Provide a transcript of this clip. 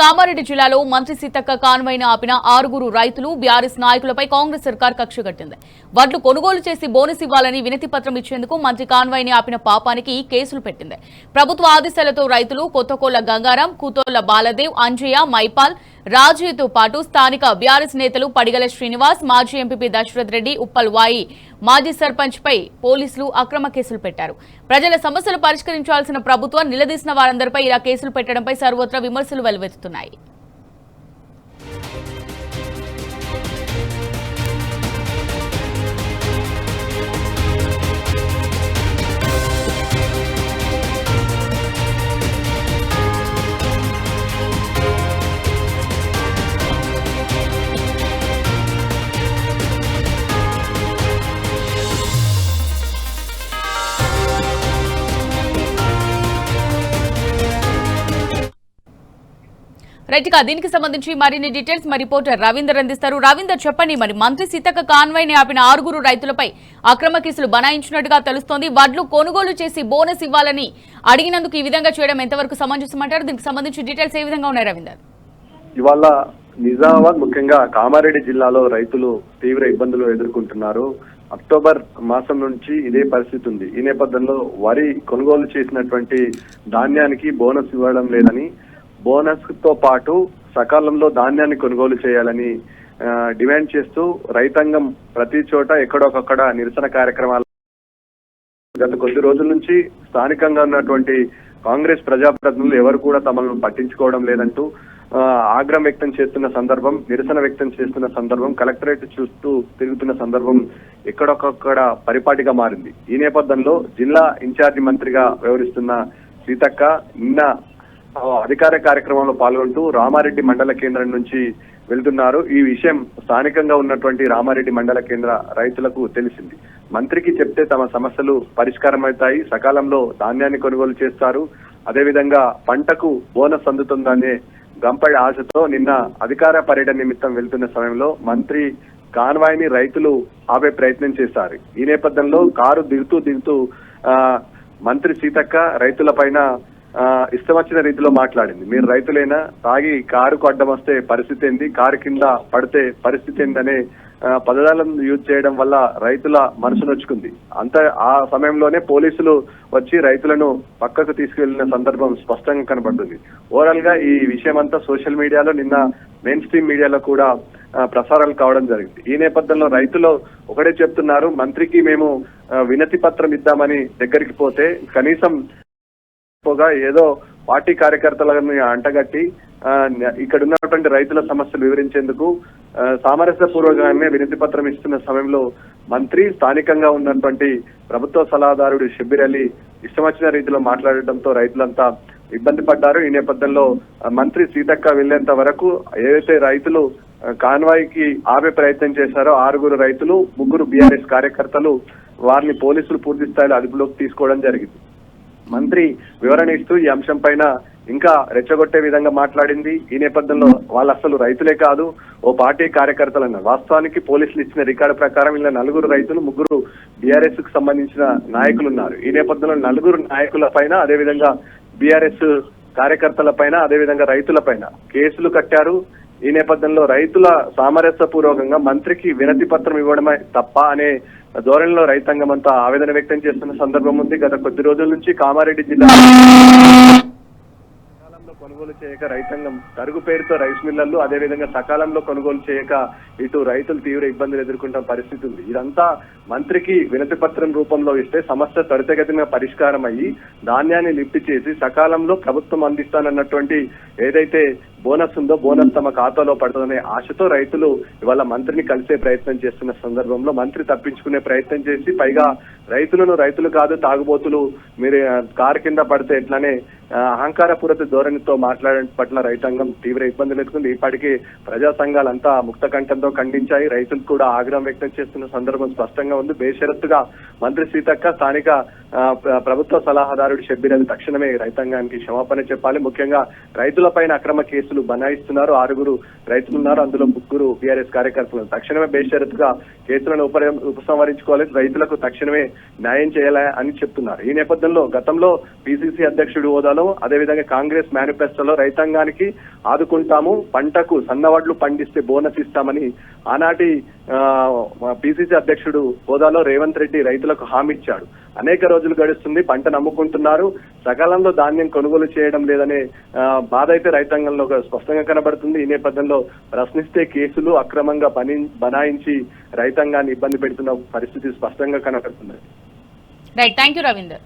కామారెడ్డి జిల్లాలో మంత్రి సీతక్క కాన్వాయ్ను ఆపిన 6 రైతులు బీఆర్ఎస్ నాయకులపై కాంగ్రెస్ సర్కార్ కక్ష కట్టింది. వడ్లు కొనుగోలు చేసి బోనస్ ఇవ్వాలని వినతి పత్రం ఇచ్చేందుకు మంత్రి కాన్వాయ్ని ఆపిన పాపానికి కేసులు పెట్టింది. ప్రభుత్వ ఆదేశాలతో రైతులు కొత్తకోళ్ల గంగారాం, కూతోళ్ల బాలదేవ్, అంజయ్య, మైపాల్, రాజుతో పాటు స్థానిక బీఆర్ఎస్ నేతలు పడిగల శ్రీనివాస్, మాజీ ఎంపీపీ దశరథ్ రెడ్డి, ఉప్పల్ వాయి మాజీ సర్పంచ్ పై పోలీసులు అక్రమ కేసులు పెట్టారు. ప్రజల సమస్యలు పరిష్కరించాల్సిన ప్రభుత్వం నిలదీసిన వారందరిపై ఇలా కేసులు పెట్టడంపై సర్వత్రా విమర్శలు వెల్లువెత్తుతున్నాయి. రైట్ గా దీనికి సంబంధించి మరిన్ని డీటెయిల్స్ మా రిపోర్టర్ రవీందర్ అందిస్తారు. రవీందర్, చెప్పండి, మరి మంత్రి సీతక్క కాన్వాయ్ని ఆపిన 6 రైతులపై అక్రమ కేసులు బనాయించినట్టుగా తెలుస్తోంది. వడ్లు కొనుగోలు చేసి బోనస్ ఇవ్వాలని అడిగినందుకు ఈ విధంగా చేయడం ఎంతవరకు సమంజసమంటారు? దీనికి సంబంధించి డీటెయిల్స్ ఏ విధంగా ఉన్నాయి రవీందర్? ఇవాళ నిజామాబాద్ ముఖ్యంగా కామారెడ్డి జిల్లాలో రైతులు తీవ్ర ఇబ్బందులు ఎదుర్కొంటున్నారు. అక్టోబర్ మాసం నుంచి ఇదే పరిస్థితి ఉంది. ఈ నేపథ్యంలో వరి కొనుగోలు చేసినటువంటి ధాన్యానికి బోనస్ ఇవ్వడం లేదని, బోనస్ తో పాటు సకాలంలో ధాన్యాన్ని కొనుగోలు చేయాలని డిమాండ్ చేస్తూ రైతాంగం ప్రతి చోట ఎక్కడొకక్కడ నిరసన కార్యక్రమాలు గత కొద్ది రోజుల నుంచి స్థానికంగా ఉన్నటువంటి కాంగ్రెస్ ప్రజాప్రతినిధులు ఎవరు కూడా తమను పట్టించుకోవడం లేదంటూ ఆగ్రహం వ్యక్తం చేస్తున్న సందర్భం, నిరసన వ్యక్తం చేస్తున్న సందర్భం, కలెక్టరేట్ చూస్తూ తిరుగుతున్న సందర్భం ఎక్కడొకక్కడ పరిపాటిగా మారింది. ఈ నేపథ్యంలో జిల్లా ఇన్ఛార్జి మంత్రిగా వ్యవహరిస్తున్న సీతక్క నిన్న అధికార కార్యక్రమంలో పాల్గొంటూ రామారెడ్డి మండల కేంద్రం నుంచి వెళ్తున్నారు. ఈ విషయం స్థానికంగా ఉన్నటువంటి రామారెడ్డి మండల కేంద్ర రైతులకు తెలిసింది. మంత్రికి చెప్తే తమ సమస్యలు పరిష్కారం అవుతాయి, సకాలంలో ధాన్యాన్ని కొనుగోలు చేస్తారు, అదేవిధంగా పంటకు బోనస్ అందుతుందనే గంపడి ఆశతో నిన్న అధికార పర్యటన నిమిత్తం వెళ్తున్న సమయంలో మంత్రి కాన్వాయ్ని రైతులు ఆపే ప్రయత్నం చేశారు. ఈ నేపథ్యంలో కారు దిగుతూ మంత్రి సీతక్క రైతుల పైన ఇష్టం వచ్చిన రీతిలో మాట్లాడింది. మీరు రైతులైనా, తాగి కారుకు అడ్డం వస్తే పరిస్థితి ఏంది, కారు కింద పడితే పరిస్థితి ఏందనే పదజాలను యూజ్ చేయడం వల్ల రైతుల మనసు నొచ్చుకుంది. ఆ సమయంలోనే పోలీసులు వచ్చి రైతులను పక్కకు తీసుకువెళ్లిన సందర్భం స్పష్టంగా కనబడుతుంది. ఓవరాల్ గా ఈ విషయం అంతా సోషల్ మీడియాలో, నిన్న మెయిన్ స్ట్రీమ్ మీడియాలో కూడా ప్రసారాలు కావడం జరిగింది. ఈ నేపథ్యంలో రైతులు ఒకటే చెప్తున్నారు, మంత్రికి మేము వినతి పత్రం ఇద్దామని దగ్గరికి పోతే కనీసం ఏదో పార్టీ కార్యకర్తలను అంటగట్టి ఇక్కడ ఉన్నటువంటి రైతుల సమస్యలు వివరించేందుకు సామరస్యపూర్వకంగానే వినతి పత్రం ఇస్తున్న సమయంలో మంత్రి స్థానికంగా ఉన్నటువంటి ప్రభుత్వ సలహాదారుడు షబ్బీర్ అలీ ఇష్టం వచ్చిన రీతిలో మాట్లాడటంతో రైతులంతా ఇబ్బంది పడ్డారు. ఈ నేపథ్యంలో మంత్రి సీతక్క వెళ్లేంత వరకు ఏదైతే రైతులు కాన్వాయ్కి ఆపే ప్రయత్నం చేశారో 6 రైతులు, 3 బీఆర్ఎస్ కార్యకర్తలు, వారిని పోలీసులు పూర్తి స్థాయిలో అదుపులోకి తీసుకోవడం జరిగింది. మంత్రి వివరణ ఇస్తూ ఈ అంశం పైన ఇంకా రెచ్చగొట్టే విధంగా మాట్లాడింది. ఈ నేపథ్యంలో వాళ్ళు అసలు రైతులే కాదు, ఓ పార్టీ కార్యకర్తలన్నారు. వాస్తవానికి పోలీసులు ఇచ్చిన రికార్డు ప్రకారం ఇలా 4 రైతులు, 3 బీఆర్ఎస్ కు సంబంధించిన నాయకులు ఉన్నారు. ఈ నేపథ్యంలో 4 నాయకుల పైన, అదేవిధంగా బీఆర్ఎస్ కార్యకర్తల పైన, అదేవిధంగా రైతుల పైన కేసులు కట్టారు. ఈ నేపథ్యంలో రైతుల సామరస్యపూర్వకంగా మంత్రికి వినతి పత్రం ఇవ్వడమే తప్ప అనే ధోరణిలో రైతాంగం అంతా ఆవేదన వ్యక్తం చేస్తున్న సందర్భం ఉంది. గత కొద్ది రోజుల నుంచి కామారెడ్డి జిల్లా సకాలంలో కొనుగోలు చేయక రైతాంగం తరుగు పేరుతో రైస్ మిల్లర్లు, అదేవిధంగా సకాలంలో కొనుగోలు చేయక ఇటు రైతులు తీవ్ర ఇబ్బందులు ఎదుర్కొంటున్న పరిస్థితి ఉంది. ఇదంతా మంత్రికి వినతి పత్రం రూపంలో ఇస్తే సమస్య త్వరితగతిన పరిష్కారం అయ్యి ధాన్యాన్ని లిఫ్ట్ చేసి సకాలంలో ప్రభుత్వం అందిస్తానన్నటువంటి ఏదైతే బోనస్ ఉందో బోనస్ తమ ఖాతాలో పడుతుందనే ఆశతో రైతులు ఇవాళ మంత్రిని కలిసే ప్రయత్నం చేస్తున్న సందర్భంలో మంత్రి తప్పించుకునే ప్రయత్నం చేసి, పైగా రైతులు కాదు తాగుబోతులు, మీరు కారు కింద పడితే ఎట్లానే అహంకారపూరిత ధోరణితో మాట్లాడడం పట్ల రైతాంగం తీవ్ర ఇబ్బందులు ఎదుర్కొంది. ఇప్పటికీ ప్రజా సంఘాలంతా ముక్త కంఠంతో ఖండించాయి. రైతులు కూడా ఆగ్రహం వ్యక్తం చేస్తున్న సందర్భం స్పష్టంగా ఉంది. బేషరతుగా మంత్రి సీతక్క స్థానిక ప్రభుత్వ సలహాదారుడు షబ్బీర్ అలీ తక్షణమే రైతాంగానికి క్షమాపణ చెప్పాలి. ముఖ్యంగా రైతులపైన అక్రమ కేసు కేసులు బనాయిస్తున్నారు. 6 రైతులు ఉన్నారు, అందులో 3 బీఆర్ఎస్ కార్యకర్తలు. తక్షణమే బేషరతుగా కేసులను ఉపసంహరించుకోవాలి, రైతులకు తక్షణమే న్యాయం చేయాలి అని చెప్తున్నారు. ఈ నేపథ్యంలో గతంలో పిసిసి అధ్యక్షుడు హోదాలో, అదేవిధంగా కాంగ్రెస్ మేనిఫెస్టోలో రైతాంగానికి ఆదుకుంటాము, పంటకు సన్నవడ్లు పండిస్తే బోనస్ ఇస్తామని ఆనాటి పిసిసి అధ్యక్షుడు హోదాలో రేవంత్ రెడ్డి రైతులకు హామీ ఇచ్చాడు. అనేక రోజులు గడుస్తుంది, పంట నమ్ముకుంటున్నారు, సకాలంలో ధాన్యం కొనుగోలు చేయడం లేదనే బాధ అయితే రైతాంగంలో స్పష్టంగా కనబడుతుంది. ఈ నేపథ్యంలో ప్రశ్నిస్తే కేసులు, అక్రమంగా బనాయించి రైతాంగాన్ని ఇబ్బంది పెడుతున్న పరిస్థితి స్పష్టంగా కనబడుతుంది. Right, thank you Ravinder.